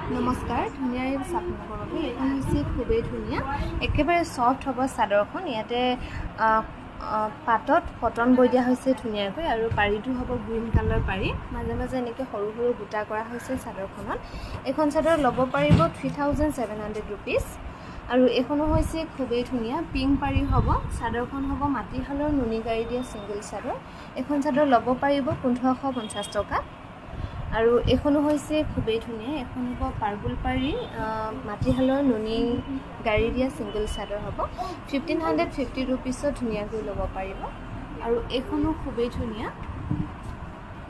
নমস্কাৰ ধুনীয়া আপোনালোকৰ বাবে এইখন হৈছে খুবেই ধুনীয়া একেবাৰে সফট হ'ব চাদৰখন ইয়াতে পাটত কটন বৈ দিয়া হৈছে ধুনীয়াকৈ আৰু পাৰীটো হ'ব গ্ৰীণ কালাৰ পাৰী মাজে মাজে এনেকৈ সৰু সৰু বুটা কৰা হৈছে চাদৰখনত এইখন চাদৰ ল'ব পাৰিব 3700 रुपीस আৰু এইখনো হৈছে খুবেই ধুনীয়া পিংক পাৰী হ'ব চাদৰখন হ'ব মাটিশালৰ নুনি গাড়ী দিয়া সিঙ্গেল চাদৰ এইখন চাদৰ ল'ব পাৰিব 1550 টকা আৰু এখনো হৈছে খুবেই ধুনীয়া এখন হ'ব পাৰ্পল পাৰী মাটিশালৰ নুনি গাড়ী দিয়া সিঙ্গেল চাদৰ হ'ব 1550 रुपीसত ধুনীয়াকৈ ল'ব পাৰিব আৰু এখনো খুবেই ধুনীয়া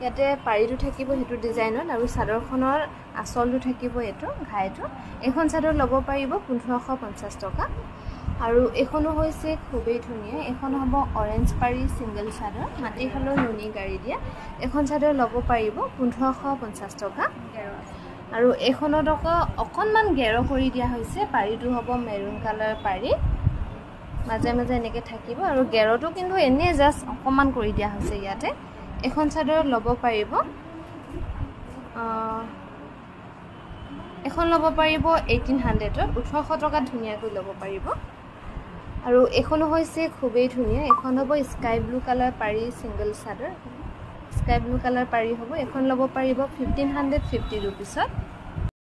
ইয়াতে পাৰীটো থাকিব হেতু ডিজাইনত আৰু চাদৰখনৰ আঁচলটো থাকিব এটো ঘাইটো এখন চাদৰ ল'ব পাৰিব 1550 টকা আৰু এখনো হৈছে খুবেই ধুনীয়া এখন হ'ব অৰেঞ্জ পাৰী সিঙ্গেল চাদৰ মাটিশালৰ নুনি গাড়ী দিয়া এখন চাদৰ ল'ব পাৰিব 1550 টকা আৰু এখনত অকনমান গেৰ কৰি দিয়া হৈছে পাৰীটো হ'ব মেৰুন কালাৰ পাৰী মাজে মাজে এনেকৈ থাকিব আৰু গেৰটো কিন্তু এনে জাস্ট অকমান কৰি দিয়া হৈছে ইয়াতে এখন চাদৰ ল'ব পাৰিব এখন ল'ব পাৰিব 1800ত 1800 টকা ধুনীয়াকৈ ল'ব পাৰিব আৰু এখনো হৈছে খুবেই ধুনীয়া এখন হ'ব স্কাই ব্লু কালাৰ পাৰী সিঙ্গেল চাদৰ স্কাই ব্লু কালাৰ পাৰী হ'ব এখন ল'ব পাৰিব 1550 रुपीसত